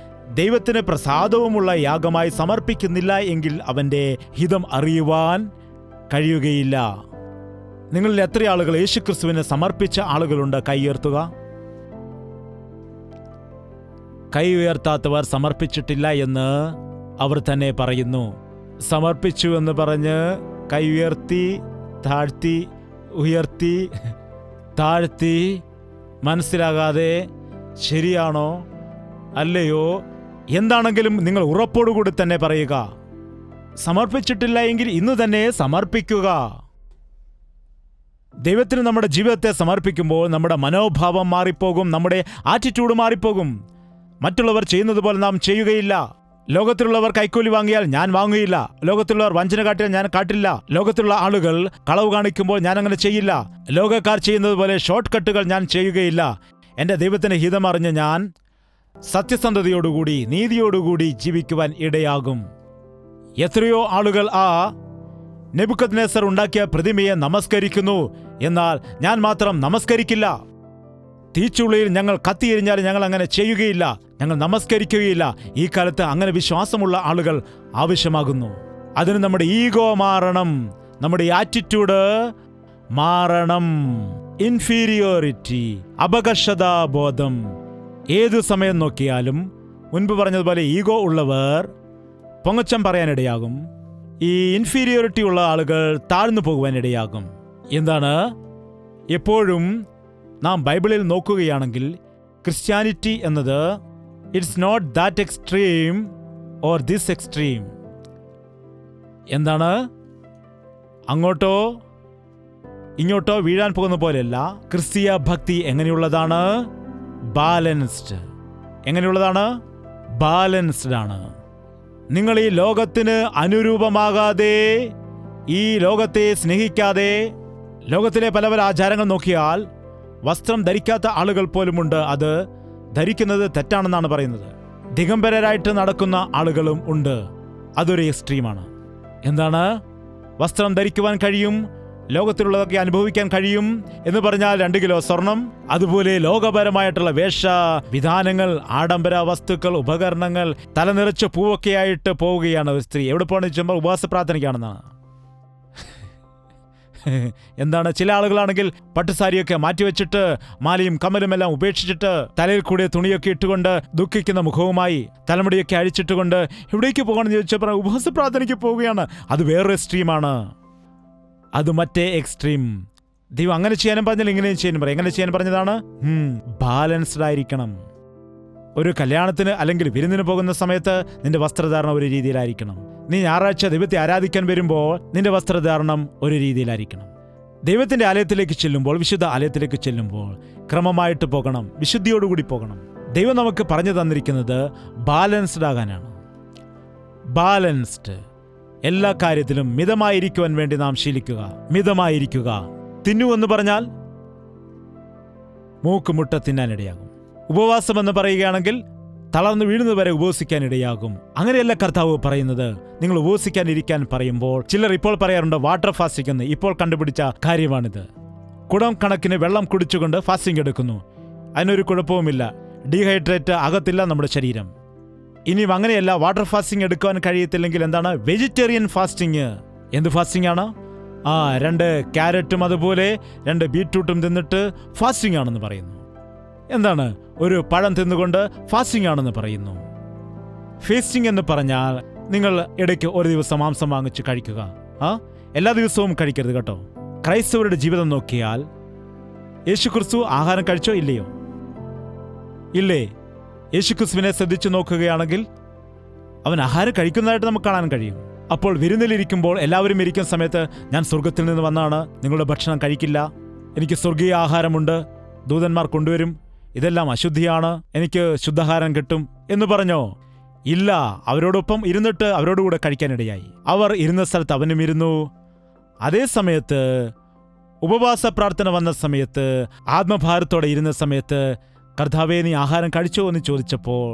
ദൈവത്തിന് പ്രസാദവുമുള്ള യാഗമായി സമർപ്പിക്കുന്നില്ല എങ്കിൽ അവന്റെ ഹിതം അറിയുവാൻ കഴിയുകയില്ല. നിങ്ങളിൽ എത്ര ആളുകൾ യേശുക്രിസ്തുവിനെ സമർപ്പിച്ച ആളുകളുണ്ട്? കൈ ഉയർത്തുക. കൈ ഉയർത്താത്തവർ സമർപ്പിച്ചിട്ടില്ല എന്ന് അവർ തന്നെ പറയുന്നു. സമർപ്പിച്ചു എന്ന് പറഞ്ഞ് കൈ ഉയർത്തി താഴ്ത്തി ഉയർത്തി താഴ്ത്തി മനസ്സിലാകാതെ ശരിയാണോ അല്ലയോ എന്താണെങ്കിലും നിങ്ങൾ ഉറപ്പോടുകൂടി തന്നെ പറയുക. സമർപ്പിച്ചിട്ടില്ല എങ്കിൽ ഇന്ന് തന്നെ സമർപ്പിക്കുക. ദൈവത്തിന് നമ്മുടെ ജീവിതത്തെ സമർപ്പിക്കുമ്പോൾ നമ്മുടെ മനോഭാവം മാറിപ്പോകും, നമ്മുടെ ആറ്റിറ്റ്യൂഡ് മാറിപ്പോകും. മറ്റുള്ളവർ ചെയ്യുന്നത് പോലെ നാം ചെയ്യുകയില്ല. ലോകത്തിലുള്ളവർ കൈക്കൂലി വാങ്ങിയാൽ ഞാൻ വാങ്ങുകയില്ല. ലോകത്തിലുള്ളവർ വഞ്ചന കാട്ടിയാൽ ഞാൻ കാട്ടില്ല. ലോകത്തിലുള്ള ആളുകൾ കളവ് കാണിക്കുമ്പോൾ ഞാൻ അങ്ങനെ ചെയ്യില്ല. ലോകക്കാർ ചെയ്യുന്നത് പോലെ ഷോർട്ട് കട്ടുകൾ ഞാൻ ചെയ്യുകയില്ല. എൻ്റെ ദൈവത്തിൻ്റെ ഹിതമറിഞ്ഞ് ഞാൻ സത്യസന്ധതയോടുകൂടി നീതിയോടുകൂടി ജീവിക്കുവാൻ ഇടയാകും. എത്രയോ ആളുകൾ ആ നെബൂഖദ്നേസർ ഉണ്ടാക്കിയ പ്രതിമയെ നമസ്കരിക്കുന്നു, എന്നാൽ ഞാൻ മാത്രം നമസ്കരിക്കില്ല. തീച്ചുള്ളിയിൽ ഞങ്ങൾ കത്തിയെരിഞ്ഞാൽ ഞങ്ങൾ അങ്ങനെ ചെയ്യുകയില്ല, ഞങ്ങൾ നമസ്കരിക്കുകയില്ല. ഈ കാലത്ത് അങ്ങനെ വിശ്വാസമുള്ള ആളുകൾ ആവശ്യമാകുന്നു. അതിന് നമ്മുടെ ഈഗോ മാറണം, നമ്മുടെ ആറ്റിറ്റ്യൂഡ് മാറണം. ഇൻഫീരിയോറിറ്റി, അപകർഷതാബോധം ഏതു സമയം നോക്കിയാലും മുൻപ് പറഞ്ഞതുപോലെ ഈഗോ ഉള്ളവർ പൊങ്ങച്ചം പറയാനിടയാകും. ഈ ഇൻഫീരിയോറിറ്റി ഉള്ള ആളുകൾ താഴ്ന്നു പോകുവാനിടയാകും. എന്താണ്? എപ്പോഴും നാം ബൈബിളിൽ നോക്കുകയാണെങ്കിൽ ക്രിസ്ത്യാനിറ്റി എന്നത് it's not that extreme or this extreme. എന്താണ്? അങ്ങോട്ടോ ഇങ്ങോട്ടോ വീഴാൻ പോകുന്ന പോലെയല്ല. ക്രിസ്തീയ ഭക്തി എങ്ങനെയുള്ളതാണ്? ബാലൻസ്ഡ്. എങ്ങനെയുള്ളതാണ്? ബാലൻസ്ഡ് ആണ്. നിങ്ങൾ ഈ ലോകത്തിന് അനുരൂപമാകാതെ, ഈ ലോകത്തെ സ്നേഹിക്കാതെ, ലോകത്തിലെ പല പല ആചാരങ്ങൾ നോക്കിയാൽ വസ്ത്രം ധരിക്കാത്ത ആളുകൾ പോലുമുണ്ട്. അത് ധരിക്കുന്നത് തെറ്റാണെന്നാണ് പറയുന്നത്. ദിഗംബരരായിട്ട് നടക്കുന്ന ആളുകളും ഉണ്ട്. അതൊരു എക്സ്ട്രീമാണ്. എന്താണ്? വസ്ത്രം ധരിക്കുവാൻ കഴിയും, ലോകത്തിലുള്ളതൊക്കെ അനുഭവിക്കാൻ കഴിയും എന്ന് പറഞ്ഞാൽ 2 കിലോ സ്വർണം, അതുപോലെ ലോകപരമായിട്ടുള്ള വേഷ വിധാനങ്ങൾ, ആഡംബര വസ്തുക്കൾ, ഉപകരണങ്ങൾ, തലനിറച്ച് പൂവൊക്കെയായിട്ട് പോവുകയാണ് ഒരു സ്ത്രീ. എവിടെ പോകണമെന്ന് വെച്ചുമ്പോൾ ഉപവാസ പ്രാർത്ഥനയ്ക്കാണെന്നാണ്. എന്താണ്? ചില ആളുകളാണെങ്കിൽ പട്ടുസാരിയൊക്കെ മാറ്റിവെച്ചിട്ട് മാലയും കമ്മലും എല്ലാം ഉപേക്ഷിച്ചിട്ട് തലയിൽ കൂടെ തുണിയൊക്കെ ഇട്ടുകൊണ്ട് ദുഃഖിക്കുന്ന മുഖവുമായി തലമുടിയൊക്കെ അഴിച്ചിട്ടുകൊണ്ട് എവിടേക്ക് പോകണമെന്ന് ചോദിച്ചപ്പോൾ ഉപവാസ പ്രാർത്ഥനയ്ക്ക് പോവുകയാണ്. അത് വേറൊരു എക്സ്ട്രീമാണ്. അത് മറ്റേ എക്സ്ട്രീം. ദൈവം അങ്ങനെ ചെയ്യാനും പറഞ്ഞാൽ ഇങ്ങനെയും ചെയ്യാനും പറയും. എങ്ങനെ ചെയ്യാൻ പറഞ്ഞതാണ്? ബാലൻസ്ഡ് ആയിരിക്കണം. ഒരു കല്യാണത്തിന് അല്ലെങ്കിൽ വിരുന്നിന് പോകുന്ന സമയത്ത് നിന്റെ വസ്ത്രധാരണം ഒരു രീതിയിലായിരിക്കണം. നീ ഞായറാഴ്ച ദൈവത്തെ ആരാധിക്കാൻ വരുമ്പോൾ നിന്റെ വസ്ത്രധാരണം ഒരു രീതിയിലായിരിക്കണം. ദൈവത്തിന്റെ ആലയത്തിലേക്ക് ചെല്ലുമ്പോൾ, വിശുദ്ധ ആലയത്തിലേക്ക് ചെല്ലുമ്പോൾ ക്രമമായിട്ട് പോകണം, വിശുദ്ധിയോടുകൂടി പോകണം. ദൈവം നമുക്ക് പറഞ്ഞു തന്നിരിക്കുന്നത് ബാലൻസ്ഡ് ആകാനാണ്. ബാലൻസ്ഡ്. എല്ലാ കാര്യത്തിലും മിതമായിരിക്കുവാൻ വേണ്ടി നാം ശീലിക്കുക. മിതമായിരിക്കുക. തിന്നു എന്ന് പറഞ്ഞാൽ മൂക്കുമുട്ട തിന്നാനിടയാകും. ഉപവാസം എന്ന് പറയുകയാണെങ്കിൽ തളർന്നു വീഴുന്നതുവരെ ഉപവസിക്കാനിടയാകും. അങ്ങനെയല്ല കർത്താവ് പറയുന്നത്. നിങ്ങൾ ഉപവസിക്കാനിരിക്കാൻ പറയുമ്പോൾ ചിലർ ഇപ്പോൾ പറയാറുണ്ട് വാട്ടർ ഫാസ്റ്റിംഗ് എന്ന്. ഇപ്പോൾ കണ്ടുപിടിച്ച കാര്യമാണിത്. കുടം കണക്കിന് വെള്ളം കുടിച്ചുകൊണ്ട് ഫാസ്റ്റിംഗ് എടുക്കുന്നു. അതിനൊരു കുഴപ്പവുമില്ല. ഡീഹൈഡ്രേറ്റ് ആകത്തില്ല നമ്മുടെ ശരീരം. ഇനിയും അങ്ങനെയല്ല, വാട്ടർ ഫാസ്റ്റിംഗ് എടുക്കാൻ കഴിയത്തില്ലെങ്കിൽ എന്താണ്? Vegetarian fasting. എന്ത് ഫാസ്റ്റിംഗ് ആണ്? 2 ക്യാരറ്റും അതുപോലെ 2 ബീറ്റ്റൂട്ടും തിന്നിട്ട് ഫാസ്റ്റിംഗ് ആണെന്ന് പറയുന്നു. എന്താണ്? ഒരു പഴം തിന്നുകൊണ്ട് ഫാസ്റ്റിംഗ് ആണെന്ന് പറയുന്നു. ഫീസ്റ്റിംഗ് എന്ന് പറഞ്ഞാൽ നിങ്ങൾ ഇടയ്ക്ക് ഒരു ദിവസം മാംസം വാങ്ങിച്ച് കഴിക്കുക. എല്ലാ ദിവസവും കഴിക്കരുത് കേട്ടോ. ക്രൈസ്തവരുടെ ജീവിതം നോക്കിയാൽ യേശുക്രിസ്തു ആഹാരം കഴിച്ചോ ഇല്ലയോ? ഇല്ലേ? യേശുക്രിസ്തുവിനെ ശ്രദ്ധിച്ചു നോക്കുകയാണെങ്കിൽ അവൻ ആഹാരം കഴിക്കുന്നതായിട്ട് നമുക്ക് കാണാൻ കഴിയും. അപ്പോൾ വിരുന്നിലിരിക്കുമ്പോൾ എല്ലാവരും ഇരിക്കുന്ന സമയത്ത്, ഞാൻ സ്വർഗത്തിൽ നിന്ന് വന്നാണ്, നിങ്ങളുടെ ഭക്ഷണം കഴിക്കില്ല, എനിക്ക് സ്വർഗീയ ആഹാരമുണ്ട്, ദൂതന്മാർ കൊണ്ടുവരും, ഇതെല്ലാം അശുദ്ധിയാണ്, എനിക്ക് ശുദ്ധാഹാരം കിട്ടും എന്ന് പറഞ്ഞോ? ഇല്ല, അവരോടൊപ്പം ഇരുന്നിട്ട് അവരോടുകൂടെ കഴിക്കാനിടയായി. അവർ ഇരുന്ന സ്ഥലത്ത് അവനും ഇരുന്നു. അതേ സമയത്ത് ഉപവാസ പ്രാർത്ഥന വന്ന സമയത്ത്, ആത്മഭാരത്തോടെ ഇരുന്ന സമയത്ത്, കർത്താവേ നീ ആഹാരം കഴിച്ചോ എന്ന് ചോദിച്ചപ്പോൾ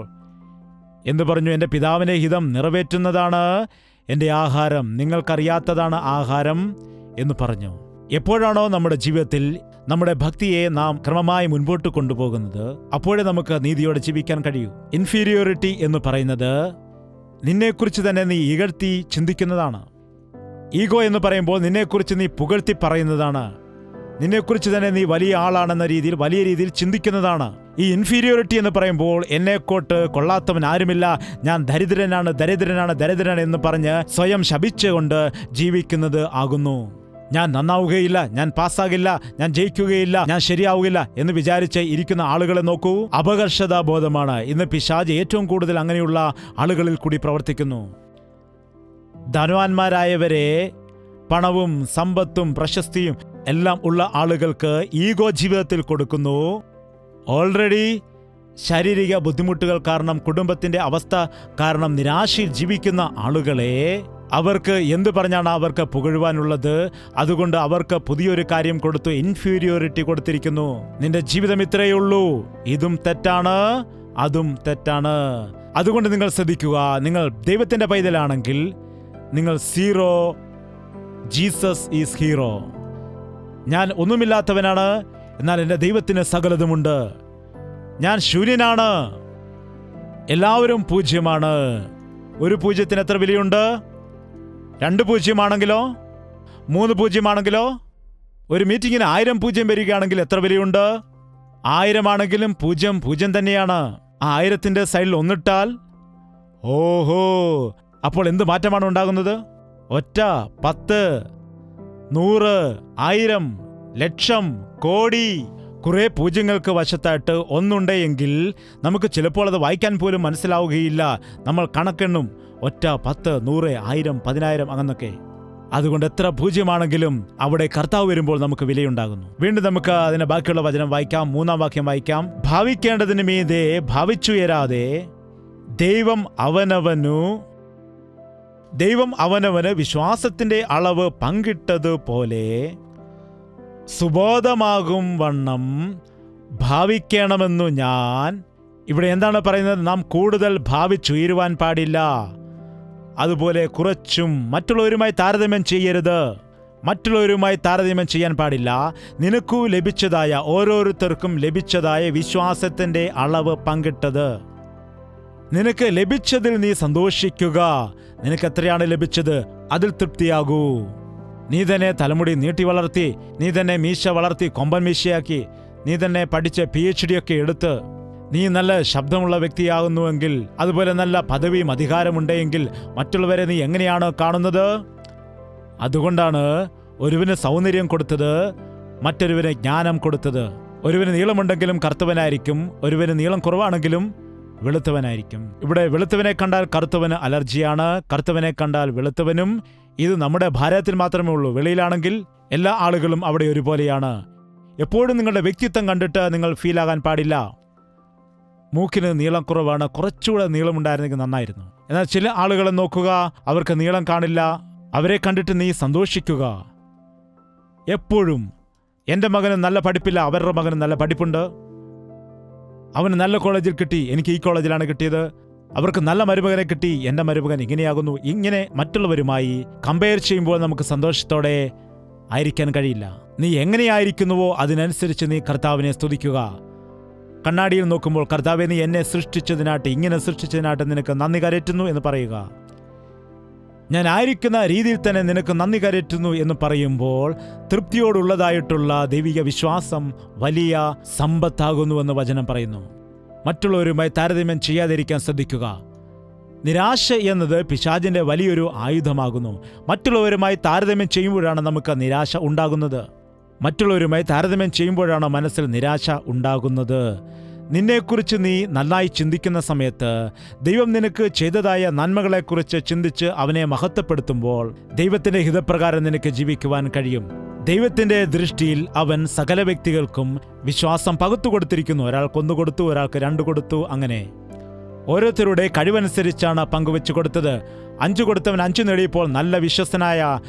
എന്തു പറഞ്ഞു? എൻ്റെ പിതാവിൻ്റെ ഹിതം നിറവേറ്റുന്നതാണ് എൻ്റെ ആഹാരം, നിങ്ങൾക്കറിയാത്തതാണ് ആഹാരം എന്ന് പറഞ്ഞു. എപ്പോഴാണോ നമ്മുടെ ജീവിതത്തിൽ നമ്മുടെ ഭക്തിയെ നാം ക്രമമായി മുൻപോട്ട് കൊണ്ടുപോകുന്നത്, അപ്പോഴേ നമുക്ക് നീതിയോടെ ജീവിക്കാൻ കഴിയൂ. ഇൻഫീരിയോറിറ്റി എന്ന് പറയുന്നത് നിന്നെക്കുറിച്ച് തന്നെ നീ ഇകഴ്ത്തി ചിന്തിക്കുന്നതാണ്. ഈഗോ എന്ന് പറയുമ്പോൾ നിന്നെക്കുറിച്ച് നീ പുകഴ്ത്തി പറയുന്നതാണ്. നിന്നെക്കുറിച്ച് തന്നെ നീ വലിയ ആളാണെന്ന രീതിയിൽ വലിയ രീതിയിൽ ചിന്തിക്കുന്നതാണ്. ഈ ഇൻഫീരിയോറിറ്റി എന്ന് പറയുമ്പോൾ എന്നെക്കോട്ട് കൊള്ളാത്തവൻ ആരുമില്ല, ഞാൻ ദരിദ്രനാണ് ദരിദ്രനാണ് ദരിദ്രനാണ് എന്ന് പറഞ്ഞ് സ്വയം ശപിച്ചുകൊണ്ട് ജീവിക്കുന്നത് ആകുന്നു. ഞാൻ നന്നാവുകയില്ല, ഞാൻ പാസ്സാകില്ല, ഞാൻ ജയിക്കുകയില്ല, ഞാൻ ശരിയാവുകയില്ല എന്ന് വിചാരിച്ച് ഇരിക്കുന്ന ആളുകളെ നോക്കൂ. അപകർഷതാബോധമാണ് ഇന്ന് പിശാച് ഏറ്റവും കൂടുതൽ അങ്ങനെയുള്ള ആളുകളിൽ കൂടി പ്രവർത്തിക്കുന്നു. ധനവാന്മാരായവരെ പണവും സമ്പത്തും പ്രശസ്തിയും എല്ലാം ഉള്ള ആളുകൾക്ക് ഈഗോ ജീവിതത്തിൽ കൊടുക്കുന്നു. ഓൾറെഡി ശാരീരിക ബുദ്ധിമുട്ടുകൾ കാരണം, കുടുംബത്തിന്റെ അവസ്ഥ കാരണം നിരാശയിൽ ജീവിക്കുന്ന ആളുകളെ അവർക്ക് എന്ത് പറഞ്ഞാണ് അവർക്ക് പുകഴുവാനുള്ളത്? അതുകൊണ്ട് അവർക്ക് പുതിയൊരു കാര്യം കൊടുത്തു, ഇൻഫീരിയോറിറ്റി കൊടുത്തിരിക്കുന്നു. നിന്റെ ജീവിതം ഇത്രയേ ഉള്ളൂ, ഇതും തെറ്റാണ്, അതും തെറ്റാണ്. അതുകൊണ്ട് നിങ്ങൾ ശ്രദ്ധിക്കുക, നിങ്ങൾ ദൈവത്തിന്റെ പൈതലാണെങ്കിൽ നിങ്ങൾ സീറോ, ജീസസ് ഈസ് ഹീറോ. ഞാൻ ഒന്നുമില്ലാത്തവനാണ്, എന്നാൽ എൻ്റെ ദൈവത്തിന് സകലതുമുണ്ട്. ഞാൻ ശൂന്യനാണ്, എല്ലാവരും പൂജ്യമാണ്. ഒരു പൂജ്യത്തിന് എത്ര വിലയുണ്ട്? 2 പൂജ്യമാണെങ്കിലോ, 3 പൂജ്യമാണെങ്കിലോ? ഒരു മീറ്റിങ്ങിന് 1000 പൂജ്യം വരികയാണെങ്കിൽ എത്ര വിലയുണ്ട്? 1000 ആണെങ്കിലും പൂജ്യം പൂജ്യം തന്നെയാണ്. ആ 1000ന്റെ സൈഡിൽ ഒന്നിട്ടാൽ ഓഹോ, അപ്പോൾ എന്ത് മാറ്റമാണ് ഉണ്ടാകുന്നത്? ഒറ്റ, 10, 100, 1000, ലക്ഷം, കോടി, കുറെ പൂജ്യങ്ങൾക്ക് വശത്തായിട്ട് ഒന്നുണ്ടെങ്കിൽ നമുക്ക് ചിലപ്പോൾ അത് വായിക്കാൻ പോലും മനസ്സിലാവുകയില്ല. നമ്മൾ കണക്കെണ്ണും, ഒറ്റ, 10, 100, 1000, 10000 അങ്ങനൊക്കെ. അതുകൊണ്ട് എത്ര പൂജ്യമാണെങ്കിലും അവിടെ കർത്താവ് വരുമ്പോൾ നമുക്ക് വിലയുണ്ടാകുന്നു. വീണ്ടും നമുക്ക് അതിന്റെ ബാക്കിയുള്ള വചനം വായിക്കാം. 3-ാം വാക്യം വായിക്കാം. ഭാവിക്കേണ്ടതിന് മീതെ ഭാവിച്ചുയരാതെ ദൈവം അവനവന് വിശ്വാസത്തിന്റെ അളവ് പങ്കിട്ടതുപോലെ സുബോധമാകും വണ്ണം ഭാവിക്കണമെന്നു ഞാൻ. ഇവിടെ എന്താണ് പറയുന്നത്? നാം കൂടുതൽ ഭാവിച്ചുയരുവാൻ പാടില്ല. അതുപോലെ കുറച്ചും മറ്റുള്ളവരുമായി താരതമ്യം ചെയ്യരുത്. മറ്റുള്ളവരുമായി താരതമ്യം ചെയ്യാൻ പാടില്ല. നിനക്കു ലഭിച്ചതായ, ഓരോരുത്തർക്കും ലഭിച്ചതായ വിശ്വാസത്തിന്റെ അളവ് പങ്കിട്ടത്. നിനക്ക് ലഭിച്ചതിൽ നീ സന്തോഷിക്കുക. നിനക്ക് എത്രയാണ് ലഭിച്ചത് അതിൽ തൃപ്തിയാകൂ. നീ തന്നെ തലമുടി നീട്ടി വളർത്തി, നീ തന്നെ മീശ വളർത്തി കൊമ്പൻ മീശയാക്കി, നീ തന്നെ പഠിച്ച് PhD ഒക്കെ എടുത്ത് നീ നല്ല ശബ്ദമുള്ള വ്യക്തിയാകുന്നുവെങ്കിൽ, അതുപോലെ നല്ല പദവിയും അധികാരമുണ്ടെങ്കിൽ മറ്റുള്ളവരെ നീ എങ്ങനെയാണ് കാണുന്നത്? അതുകൊണ്ടാണ് ഒരുവന് സൗന്ദര്യം കൊടുത്തത്, മറ്റൊരുവന് ജ്ഞാനം കൊടുത്തത്. ഒരുവന് നീളമുണ്ടെങ്കിലും കറുത്തവനായിരിക്കും, ഒരുവന് നീളം കുറവാണെങ്കിലും വെളുത്തവനായിരിക്കും. ഇവിടെ വെളുത്തവനെ കണ്ടാൽ കറുത്തവന് അലർജിയാണ്, കറുത്തവനെ കണ്ടാൽ വെളുത്തവനും. ഇത് നമ്മുടെ ഭാരതത്തിൽ മാത്രമേ ഉള്ളൂ. വെളിയിലാണെങ്കിൽ എല്ലാ ആളുകളും അവിടെ ഒരുപോലെയാണ്. എപ്പോഴും നിങ്ങളുടെ വ്യക്തിത്വം കണ്ടിട്ട് നിങ്ങൾ ഫീലാകാൻ പാടില്ല. മൂക്കിന് നീളം കുറവാണ്, കുറച്ചുകൂടെ നീളമുണ്ടായിരുന്നെങ്കിൽ നന്നായിരുന്നു. എന്നാൽ ചില ആളുകളെ നോക്കുക, അവർക്ക് നീളം കാണില്ല. അവരെ കണ്ടിട്ട് നീ സന്തോഷിക്കുക. എപ്പോഴും എൻ്റെ മകന് നല്ല പഠിപ്പില്ല, അവരുടെ മകന് നല്ല പഠിപ്പുണ്ട്. അവന് നല്ല കോളേജിൽ കിട്ടി, എനിക്ക് ഈ കോളേജിലാണ് കിട്ടിയത്. അവർക്ക് നല്ല മരുമകനെ കിട്ടി, എൻ്റെ മരുമകൻ ഇങ്ങനെയാകുന്നു. ഇങ്ങനെ മറ്റുള്ളവരുമായി കമ്പയർ ചെയ്യുമ്പോൾ നമുക്ക് സന്തോഷത്തോടെ ആയിരിക്കാൻ കഴിയില്ല. നീ എങ്ങനെയായിരിക്കുന്നുവോ അതിനനുസരിച്ച് നീ കർത്താവിനെ സ്തുതിക്കുക. കണ്ണാടിയിൽ നോക്കുമ്പോൾ, കർത്താവെ നീ എന്നെ സൃഷ്ടിച്ചതിനായിട്ട്, ഇങ്ങനെ സൃഷ്ടിച്ചതിനായിട്ട് നിനക്ക് നന്ദി കരറ്റുന്നു എന്ന് പറയുക. ഞാൻ ആയിരിക്കുന്ന രീതിയിൽ തന്നെ നിനക്ക് നന്ദി കരറ്റുന്നു എന്ന് പറയുമ്പോൾ തൃപ്തിയോടുള്ളതായിട്ടുള്ള ദൈവിക വിശ്വാസം വലിയ സമ്പത്താകുന്നുവെന്ന് വചനം പറയുന്നു. മറ്റുള്ളവരുമായി താരതമ്യം ചെയ്യാതിരിക്കാൻ ശ്രദ്ധിക്കുക. നിരാശ എന്നത് പിശാചിന്റെ വലിയൊരു ആയുധമാകുന്നു. മറ്റുള്ളവരുമായി താരതമ്യം ചെയ്യുമ്പോഴാണ് നമുക്ക് നിരാശ ഉണ്ടാകുന്നത്. മറ്റുള്ളവരുമായി താരതമ്യം ചെയ്യുമ്പോഴാണ് മനസ്സിൽ നിരാശ ഉണ്ടാകുന്നത്. നിന്നെക്കുറിച്ച് നീ നന്നായി ചിന്തിക്കുന്ന സമയത്ത്, ദൈവം നിനക്ക് ചെയ്തതായ നന്മകളെക്കുറിച്ച് ചിന്തിച്ച് അവനെ മഹത്വപ്പെടുത്തുമ്പോൾ ദൈവത്തിന്റെ ഹിതപ്രകാരം നിനക്ക് ജീവിക്കുവാൻ കഴിയും. ദൈവത്തിന്റെ ദൃഷ്ടിയിൽ അവൻ സകല വ്യക്തികൾക്കും വിശ്വാസം പകുത്തുകൊടുത്തിരിക്കുന്നു. ഒരാൾക്ക് 1 കൊടുത്തു, ഒരാൾക്ക് 2 കൊടുത്തു. അങ്ങനെ ഓരോരുത്തരുടെ കഴിവനുസരിച്ചാണ് പങ്കുവെച്ചു കൊടുത്തത്. 5 കൊടുത്തവൻ 5 നേടിയപ്പോൾ നല്ല വിശ്വസ്തനായ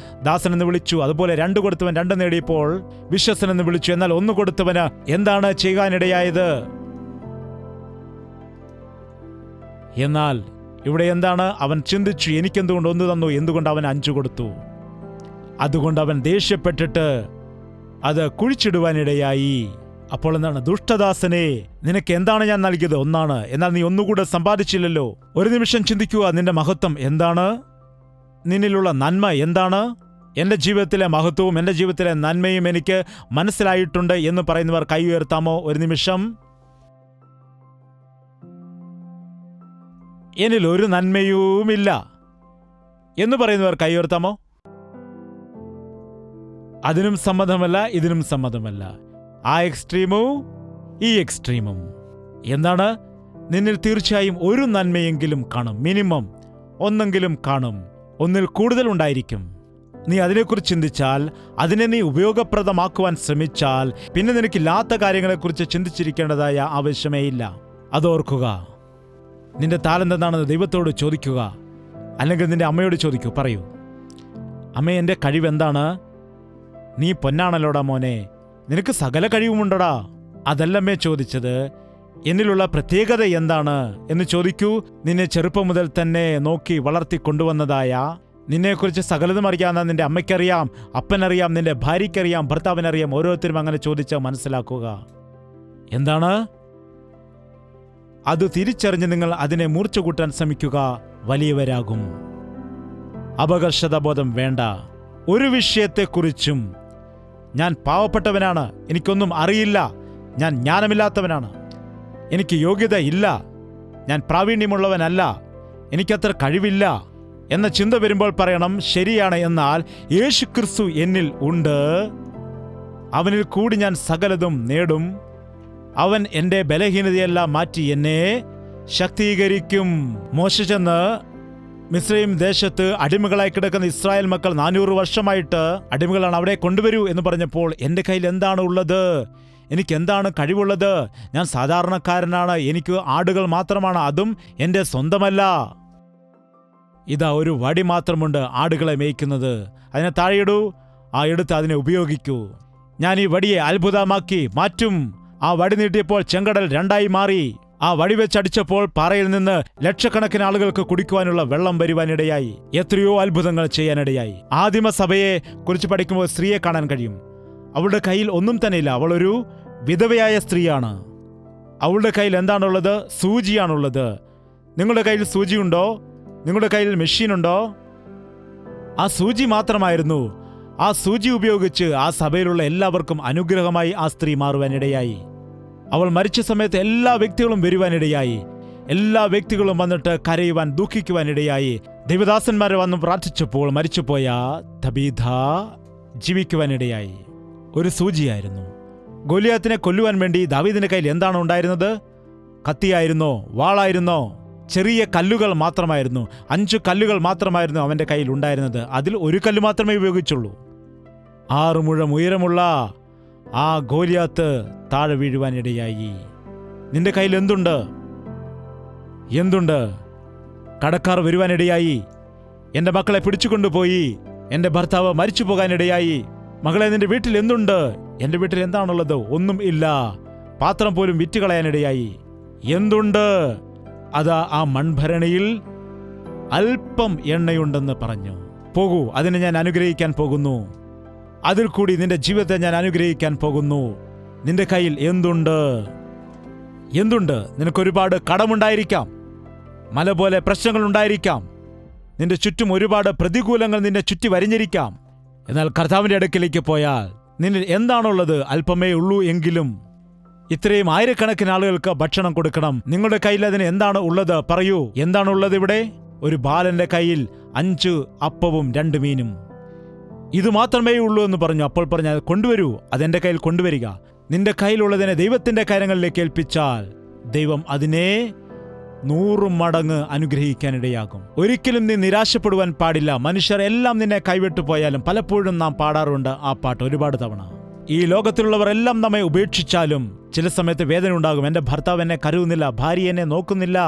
ദാസനെന്ന് വിളിച്ചു. അതുപോലെ 2 കൊടുത്തവൻ 2 നേടിയപ്പോൾ വിശ്വസ്തനെന്ന് വിളിച്ചു. എന്നാൽ 1 കൊടുത്തവന് എന്താണ് ചെയ്യാനിടയായത്? എന്നാൽ ഇവിടെ എന്താണ്? അവൻ ചിന്തിച്ചു, എനിക്കെന്തുകൊണ്ട് 1 തന്നു, എന്തുകൊണ്ട് അവൻ 5 കൊടുത്തു? അതുകൊണ്ട് അവൻ ദേഷ്യപ്പെട്ടിട്ട് അത് കുഴിച്ചിടുവാനിടയായി. അപ്പോൾ എന്താണ്? ദുഷ്ടദാസനെ, നിനക്ക് എന്താണ് ഞാൻ നൽകിയത്? 1, എന്നാൽ നീ ഒന്നുകൂടെ സമ്പാദിച്ചില്ലല്ലോ. ഒരു നിമിഷം ചിന്തിക്കുക, നിന്റെ മഹത്വം എന്താണ്? നിന്നിലുള്ള നന്മ എന്താണ്? എൻ്റെ ജീവിതത്തിലെ മഹത്വവും എൻ്റെ ജീവിതത്തിലെ നന്മയും എനിക്ക് മനസ്സിലായിട്ടുണ്ട് എന്ന് പറയുന്നവർ കൈ ഉയർത്താമോ? ഒരു നിമിഷം. എന്നിൽ ഒരു നന്മയുമില്ല എന്ന് പറയുന്നവർ കൈ ഉയർത്താമോ? അതിനും സമ്മതമല്ല, ഇതിനും സമ്മതമല്ല. ആ എക്സ്ട്രീമും ഈ എക്സ്ട്രീമും. എന്താണ്? നിന്നിൽ തീർച്ചയായും ഒരു നന്മയെങ്കിലും കാണും. മിനിമം ഒന്നെങ്കിലും കാണും. 1-ൽ കൂടുതൽ ഉണ്ടായിരിക്കും. നീ അതിനെക്കുറിച്ച് ചിന്തിച്ചാൽ, അതിനെ നീ ഉപയോഗപ്രദമാക്കുവാൻ ശ്രമിച്ചാൽ, പിന്നെ നിനക്കില്ലാത്ത കാര്യങ്ങളെക്കുറിച്ച് ചിന്തിച്ചിരിക്കേണ്ടതായ ആവശ്യമേ ഇല്ല. അതോർക്കുക. നിന്റെ താലന്ത് എന്താണെന്ന് ദൈവത്തോട് ചോദിക്കുക. അല്ലെങ്കിൽ നിന്റെ അമ്മയോട് ചോദിക്കൂ. പറയൂ, അമ്മേ, എൻ്റെ കഴിവെന്താണ്? നീ പൊന്നാണല്ലോടാ മോനെ, നിനക്ക് സകല കഴിവുമുണ്ടടാ. അതല്ലമ്മേ ചോദിച്ചത്, എന്നിലുള്ള പ്രത്യേകത എന്താണ് എന്ന് ചോദിക്കൂ. നിന്നെ ചെറുപ്പം മുതൽ തന്നെ നോക്കി വളർത്തിക്കൊണ്ടുവന്നതായ, നിന്നെക്കുറിച്ച് സകലതും അറിയാവുന്ന നിന്റെ അമ്മയ്ക്കറിയാം, അപ്പനറിയാം, നിന്റെ ഭാര്യയ്ക്കറിയാം, ഭർത്താവിനറിയാം. ഓരോരുത്തരും അങ്ങനെ ചോദിച്ച് മനസ്സിലാക്കുക. എന്താണ്? അത് തിരിച്ചറിഞ്ഞ് നിങ്ങൾ അതിനെ മൂർച്ച കൂട്ടാൻ ശ്രമിക്കുക. വലിയവരാകും. അപകർഷതാബോധം വേണ്ട. ഒരു വിഷയത്തെക്കുറിച്ചും ഞാൻ പാവപ്പെട്ടവനാണ്, എനിക്കൊന്നും അറിയില്ല, ഞാൻ ജ്ഞാനമില്ലാത്തവനാണ്, എനിക്ക് യോഗ്യത ഇല്ല, ഞാൻ പ്രാവീണ്യമുള്ളവനല്ല, എനിക്കത്ര കഴിവില്ല എന്ന ചിന്ത വരുമ്പോൾ പറയണം, ശരിയാണ്, എന്നാൽ യേശുക്രിസ്തു എന്നിൽ ഉണ്ട്, അവനിൽ കൂടി ഞാൻ സകലതും നേടും. അവൻ എൻ്റെ ബലഹീനതയെല്ലാം മാറ്റി എന്നെ ശക്തീകരിക്കും. മോശെ ചെന്ന് മിസ്രയീം ദേശത്ത് അടിമകളായി കിടക്കുന്ന ഇസ്രായേൽ മക്കൾ 400 വർഷമായിട്ട് അടിമകളാണ്, അവിടെ കൊണ്ടുവരൂ എന്ന് പറഞ്ഞപ്പോൾ, എൻ്റെ കയ്യിൽ എന്താണ് ഉള്ളത്? എനിക്ക് എന്താണ് കഴിവുള്ളത്? ഞാൻ സാധാരണക്കാരനാണ്, എനിക്ക് ആടുകൾ മാത്രമാണ്, അതും എൻ്റെ സ്വന്തമല്ല. ഇതാ ഒരു വടി മാത്രമുണ്ട് ആടുകളെ മേയ്ക്കുന്നത്, അതിനെ താഴെയിടൂ, എടുത്ത് അതിനെ ഉപയോഗിക്കൂ. ഞാൻ ഈ വടിയെ അത്ഭുതമാക്കി മാറ്റും. ആ വടി നീട്ടിയപ്പോൾ ചെങ്കടൽ 2ആയി മാറി. ആ വടി വെച്ചടിച്ചപ്പോൾ പാറയിൽ നിന്ന് ലക്ഷക്കണക്കിന് ആളുകൾക്ക് കുടിക്കുവാനുള്ള വെള്ളം വരുവാനിടയായി. എത്രയോ അത്ഭുതങ്ങൾ ചെയ്യാനിടയായി. ആദിമസഭയെ കുറിച്ച് പഠിക്കുമ്പോൾ സ്ത്രീയെ കാണാൻ കഴിയും. അവളുടെ കയ്യിൽ ഒന്നും തന്നെയില്ല. അവളൊരു വിധവയായ സ്ത്രീയാണ്. അവളുടെ കയ്യിൽ എന്താണുള്ളത്? സൂചിയാണുള്ളത്. നിങ്ങളുടെ കയ്യിൽ സൂചിയുണ്ടോ? നിങ്ങളുടെ കയ്യിൽ മെഷീനുണ്ടോ? ആ സൂചി മാത്രമായിരുന്നു. ആ സൂചി ഉപയോഗിച്ച് ആ സഭയിലുള്ള എല്ലാവർക്കും അനുഗ്രഹമായി ആ സ്ത്രീ മാറുവാനിടയായി. അവൾ മരിച്ച സമയത്ത് എല്ലാ വ്യക്തികളും വരുവാനിടയായി. എല്ലാ വ്യക്തികളും വന്നിട്ട് കരയുവാൻ, ദുഃഖിക്കുവാനിടയായി. ദൈവദാസന്മാരെ വന്ന് പ്രാർത്ഥിച്ചപ്പോൾ മരിച്ചുപോയ തബീഥ ജീവിക്കുവാനിടയായി. ഒരു സൂചിയായിരുന്നു. ഗോലിയാത്തിനെ കൊല്ലുവാൻ വേണ്ടി ദാവീദിന്റെ കയ്യിൽ എന്താണ് ഉണ്ടായിരുന്നത്? കത്തിയായിരുന്നോ? വാളായിരുന്നോ? ചെറിയ കല്ലുകൾ മാത്രമായിരുന്നു. 5 കല്ലുകൾ മാത്രമായിരുന്നു അവന്റെ കയ്യിൽ ഉണ്ടായിരുന്നത്. അതിൽ ഒരു കല്ല് മാത്രമേ ഉപയോഗിച്ചുള്ളൂ. 6 മുഴം ഉയരമുള്ള ആ ഗോലിയാത്ത് താഴെ വീഴുവാനിടയായി. നിന്റെ കയ്യിൽ എന്തുണ്ട്? എന്തുണ്ട്? കടക്കാർ വരുവാനിടയായി. എൻ്റെ മക്കളെ പിടിച്ചുകൊണ്ടുപോയി. എൻ്റെ ഭർത്താവ് മരിച്ചു പോകാനിടയായി. മകളെ, നിന്റെ വീട്ടിൽ എന്തുണ്ട്? എൻ്റെ വീട്ടിൽ എന്താണുള്ളത്? ഒന്നും ഇല്ല. പാത്രം പോലും വിറ്റുകളയാനിടയായി. എന്തുണ്ട്? അതാ ആ മൺഭരണിയിൽ അല്പം എണ്ണയുണ്ടെന്ന് പറഞ്ഞു. പോകൂ, അതിനെ ഞാൻ അനുഗ്രഹിക്കാൻ പോകുന്നു. അതിൽ കൂടി നിന്റെ ജീവിതത്തെ ഞാൻ അനുഗ്രഹിക്കാൻ പോകുന്നു. നിന്റെ കയ്യിൽ എന്തുണ്ട്? എന്തുണ്ട്? നിനക്കൊരുപാട് കടമുണ്ടായിരിക്കാം, മല പോലെ പ്രശ്നങ്ങൾ ഉണ്ടായിരിക്കാം, നിന്റെ ചുറ്റും ഒരുപാട് പ്രതികൂലങ്ങൾ നിന്നെ ചുറ്റി വരിഞ്ഞിരിക്കാം. എന്നാൽ കർത്താവിന്റെ അടുക്കിലേക്ക് പോയാൽ നിന്നിൽ എന്താണുള്ളത്? അല്പമേ ഉള്ളൂ എങ്കിലും ഇത്രയും ആയിരക്കണക്കിന് ആളുകൾക്ക് ഭക്ഷണം കൊടുക്കണം. നിങ്ങളുടെ കയ്യിൽ അതിന് എന്താണ് ഉള്ളത്? പറയൂ, എന്താണുള്ളത് ഇവിടെ? ഒരു ബാലന്റെ കയ്യിൽ 5 അപ്പവും 2 മീനും. ഇത് മാത്രമേ ഉള്ളൂ എന്ന് പറഞ്ഞു. അപ്പോൾ പറഞ്ഞു, കൊണ്ടുവരൂ, അതെന്റെ കയ്യിൽ കൊണ്ടുവരിക. നിന്റെ കയ്യിലുള്ളതിനെ ദൈവത്തിന്റെ കാര്യങ്ങളിലേക്ക് ഏൽപ്പിച്ചാൽ ദൈവം അതിനെ 100 മടങ്ങ് അനുഗ്രഹിക്കാനിടയാകും. ഒരിക്കലും നീ നിരാശപ്പെടുവാൻ പാടില്ല. മനുഷ്യർ എല്ലാം നിന്നെ കൈവിട്ടു പോയാലും, പലപ്പോഴും നാം പാടാറുണ്ട് ആ പാട്ട് ഒരുപാട് തവണ. ഈ ലോകത്തിലുള്ളവർ എല്ലാം നമ്മെ ഉപേക്ഷിച്ചാലും ചില സമയത്ത് വേദന ഉണ്ടാകും. എൻ്റെ ഭർത്താവ് എന്നെ കരുതുന്നില്ല, ഭാര്യ എന്നെ നോക്കുന്നില്ല,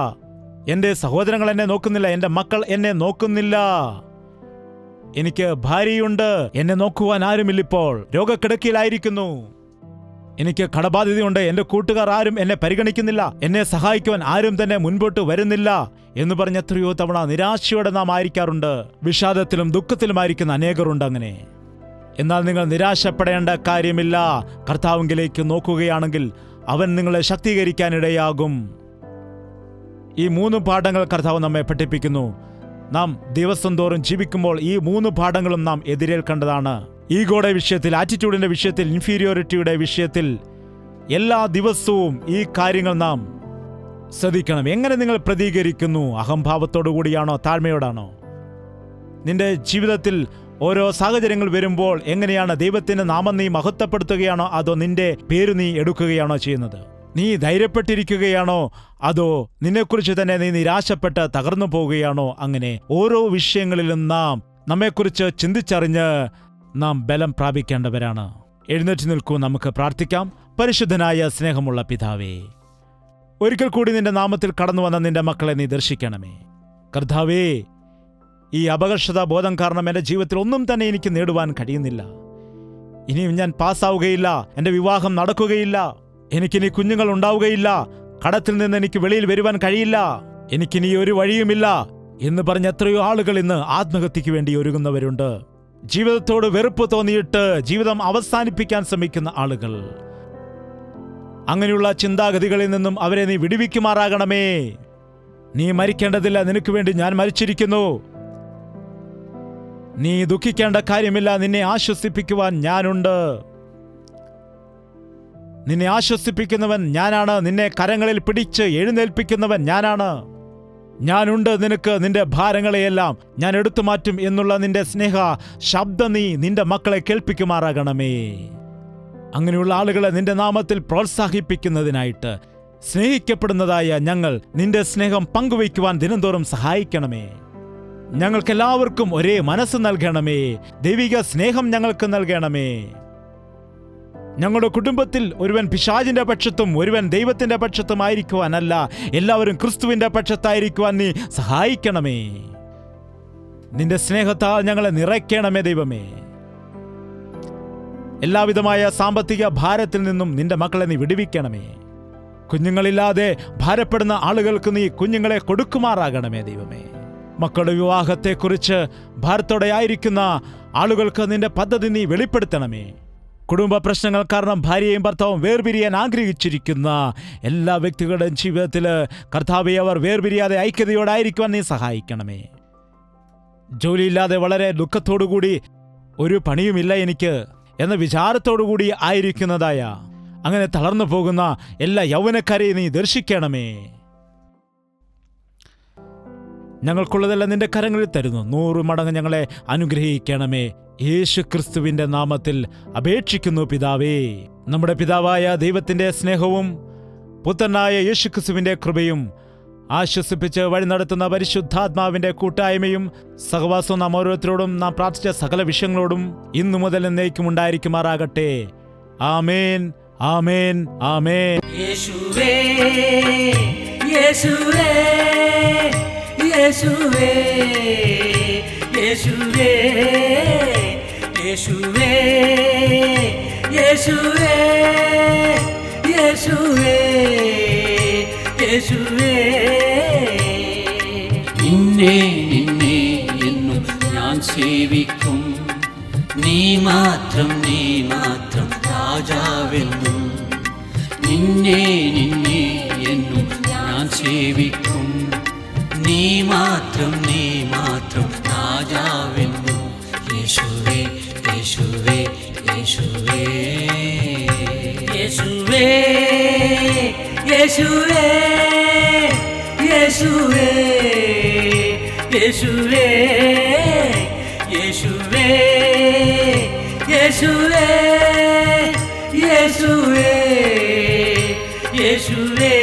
എൻ്റെ സഹോദരങ്ങൾ എന്നെ നോക്കുന്നില്ല, എൻ്റെ മക്കൾ എന്നെ നോക്കുന്നില്ല, എനിക്ക് ഭാര്യയുണ്ട്, എന്നെ നോക്കുവാൻ ആരുമില്ലിപ്പോൾ, രോഗക്കിടക്കയിലായിരിക്കുന്നു, എനിക്ക് കടബാധ്യതയുണ്ട്, എൻ്റെ കൂട്ടുകാർ ആരും എന്നെ പരിഗണിക്കുന്നില്ല, എന്നെ സഹായിക്കുവാൻ ആരും തന്നെ മുൻപോട്ട് വരുന്നില്ല എന്ന് പറഞ്ഞ എത്രയോ തവണ നിരാശയോടെ നാം ആയിരിക്കാറുണ്ട്. വിഷാദത്തിലും ദുഃഖത്തിലുമായിരിക്കുന്ന അനേകരുണ്ട് അങ്ങനെ. എന്നാൽ നിങ്ങൾ നിരാശപ്പെടേണ്ട കാര്യമില്ല. കർത്താവിലേക്ക് നോക്കുകയാണെങ്കിൽ അവൻ നിങ്ങളെ ശക്തീകരിക്കാനിടയാകും. ഈ 3 പാഠങ്ങൾ കർത്താവ് നമ്മെ പഠിപ്പിക്കുന്നു. നാം ദിവസം തോറും ജീവിക്കുമ്പോൾ ഈ 3 പാഠങ്ങളും നാം എതിരേൽക്കേണ്ടതാണ്. ഈഗോയുടെ വിഷയത്തിൽ, ആറ്റിറ്റ്യൂഡിന്റെ വിഷയത്തിൽ, ഇൻഫീരിയോറിറ്റിയുടെ വിഷയത്തിൽ എല്ലാ ദിവസവും ഈ കാര്യങ്ങൾ നാം ശ്രദ്ധിക്കണം. എങ്ങനെ നിങ്ങൾ പ്രതികരിക്കുന്നു? അഹംഭാവത്തോടു കൂടിയാണോ, താഴ്മയോടാണോ? നിന്റെ ജീവിതത്തിൽ ഓരോ സാഹചര്യങ്ങൾ വരുമ്പോൾ എങ്ങനെയാണ് ദൈവത്തിന്റെ നാമം നീ മഹത്വപ്പെടുത്തുകയാണോ, അതോ നിന്റെ പേര് നീ എടുക്കുകയാണോ ചെയ്യുന്നത്? നീ ധൈര്യപ്പെട്ടിരിക്കുകയാണോ, അതോ നിന്നെക്കുറിച്ച് തന്നെ നീ നിരാശപ്പെട്ട് തകർന്നു പോവുകയാണോ? അങ്ങനെ ഓരോ വിഷയങ്ങളിലും നാം നമ്മെക്കുറിച്ച് ചിന്തിച്ചറിഞ്ഞ് നാം ബലം പ്രാപിക്കേണ്ടവരാണ്. എഴുന്നേറ്റ് നിൽക്കൂ, നമുക്ക് പ്രാർത്ഥിക്കാം. പരിശുദ്ധനായ സ്നേഹമുള്ള പിതാവേ, ഒരിക്കൽ കൂടി നിന്റെ നാമത്തിൽ കടന്നു വന്ന നിന്റെ മക്കളെ നീ ദർശിക്കണമേ. കർത്താവേ, ഈ അപകർഷതാ ബോധം കാരണം എൻ്റെ ജീവിതത്തിൽ ഒന്നും തന്നെ എനിക്ക് നേടുവാൻ കഴിയുന്നില്ല. ഇനിയും ഞാൻ പാസ്സാവുകയില്ല, എൻ്റെ വിവാഹം നടക്കുകയില്ല, എനിക്കിനി കുഞ്ഞുങ്ങൾ ഉണ്ടാവുകയില്ല, കടത്തിൽ നിന്ന് എനിക്ക് വെളിയിൽ വരുവാൻ കഴിയില്ല, എനിക്കിനി ഒരു വഴിയുമില്ല എന്ന് പറഞ്ഞ എത്രയോ ആളുകൾ ഇന്ന് ആത്മഹത്യക്ക് വേണ്ടി ഒരുങ്ങുന്നവരുണ്ട്. ജീവിതത്തോട് വെറുപ്പ് തോന്നിയിട്ട് ജീവിതം അവസാനിപ്പിക്കാൻ ശ്രമിക്കുന്ന ആളുകൾ. അങ്ങനെയുള്ള ചിന്താഗതികളിൽ നിന്നും അവരെ നീ വിടുവിക്കുമാറാകണമേ. നീ മരിക്കേണ്ടതില്ല, നിനക്ക് വേണ്ടി ഞാൻ മരിച്ചിരിക്കുന്നു. നീ ദുഃഖിക്കേണ്ട കാര്യമില്ല, നിന്നെ ആശ്വസിപ്പിക്കുവാൻ ഞാനുണ്ട്. നിന്നെ ആശ്വസിപ്പിക്കുന്നവൻ ഞാനാണ്, നിന്നെ കരങ്ങളിൽ പിടിച്ച് എഴുന്നേൽപ്പിക്കുന്നവൻ ഞാനാണ്. ഞാനുണ്ട് നിനക്ക്, നിന്റെ ഭാരങ്ങളെയെല്ലാം ഞാൻ എടുത്തു മാറ്റും എന്നുള്ള നിന്റെ സ്നേഹ ശബ്ദം നീ നിന്റെ മക്കളെ കേൾപ്പിക്കുമാറാകണമേ. അങ്ങനെയുള്ള ആളുകളെ നിന്റെ നാമത്തിൽ പ്രോത്സാഹിപ്പിക്കുന്നതിനായിട്ട് സ്നേഹിക്കപ്പെടുന്നതായ ഞങ്ങൾ നിന്റെ സ്നേഹം പങ്കുവയ്ക്കുവാൻ ദിനംതോറും സഹായിക്കണമേ. ഞങ്ങൾക്കെല്ലാവർക്കും ഒരേ മനസ്സ് നൽകണമേ. ദൈവിക സ്നേഹം ഞങ്ങൾക്ക് നൽകണമേ. ഞങ്ങളുടെ കുടുംബത്തിൽ ഒരുവൻ പിശാചിന്റെ പക്ഷത്തും ഒരുവൻ ദൈവത്തിന്റെ പക്ഷത്തുമായിരിക്കുവാനല്ല, എല്ലാവരും ക്രിസ്തുവിന്റെ പക്ഷത്തായിരിക്കുവാൻ നീ സഹായിക്കണമേ. നിന്റെ സ്നേഹത്താൽ ഞങ്ങളെ നിറയ്ക്കണമേ ദൈവമേ. എല്ലാവിധമായ സാമ്പത്തിക ഭാരത്തിൽ നിന്നും നിന്റെ മക്കളെ നീ വിടുവിക്കണമേ. കുഞ്ഞുങ്ങളില്ലാതെ ഭാരപ്പെടുന്ന ആളുകൾക്ക് നീ കുഞ്ഞുങ്ങളെ കൊടുക്കുമാറാകണമേ ദൈവമേ. മക്കളുടെ വിവാഹത്തെക്കുറിച്ച് ഭാരത്തോടെ ആയിരിക്കുന്ന ആളുകൾക്ക് നിന്റെ പദ്ധതി നീ വെളിപ്പെടുത്തണമേ. കുടുംബ പ്രശ്നങ്ങൾ കാരണം ഭാര്യയും ഭർത്താവും വേർപിരിയാൻ ആഗ്രഹിച്ചിരിക്കുന്ന എല്ലാ വ്യക്തികളുടെയും ജീവിതത്തിൽ കർത്താവേ, അവർ വേർപിരിയാതെ ഐക്യതയോടായിരിക്കുവാൻ നീ സഹായിക്കണമേ. ജോലിയില്ലാതെ വളരെ ദുഃഖത്തോടുകൂടി ഒരു പണിയുമില്ല എനിക്ക് എന്ന വിചാരത്തോടുകൂടി ആയിരിക്കുന്നതായ അങ്ങനെ തളർന്നു പോകുന്ന എല്ലാ യൗവനക്കാരെയും നീ ദർശിക്കണമേ. ഞങ്ങൾക്കുള്ളതെല്ലാം നിന്റെ കരങ്ങളിൽ തരുന്നു. 100 മടങ്ങ് ഞങ്ങളെ അനുഗ്രഹിക്കണമേ. യേശു ക്രിസ്തുവിന്റെ നാമത്തിൽ അപേക്ഷിക്കുന്നു പിതാവേ. നമ്മുടെ പിതാവായ ദൈവത്തിന്റെ സ്നേഹവും പുത്രനായ യേശു ക്രിസ്തുവിന്റെ കൃപയും ആശ്വസിപ്പിച്ച് വഴി നടത്തുന്ന പരിശുദ്ധാത്മാവിന്റെ കൂട്ടായ്മയും സഹവാസവും നാം ഓരോരുത്തരോടും നാം പ്രാർത്ഥിച്ച സകല വിഷയങ്ങളോടും ഇന്നു മുതൽ എന്നേക്കും ഉണ്ടായിരിക്കുമാറാകട്ടെ. ആമേൻ, ആമേൻ, ആമേൻ. യേശുവേ, യേശുവേ, യേശുവേ, യേശുവേ, യേശുവേ, യേശുവേ, യേശുവേ, യേശുവേ. നിന്നെ നിന്നെ എന്നും ഞാൻ സേവിക്കും, നീ മാത്രം രാജാവെന്നും. നിന്നെ നിന്നെ എന്നും ഞാൻ സേവിക്കും, നീ മാത്രം രാജാവെന്നും. യേശുവേ, യേശുവേ, യേശുവേ, യേശുവേ, യേശുവേ, യേശുവേ, യേശുവേ, യേശുവേ, യേശുവേ, യേശുവേ, യേശുവേ.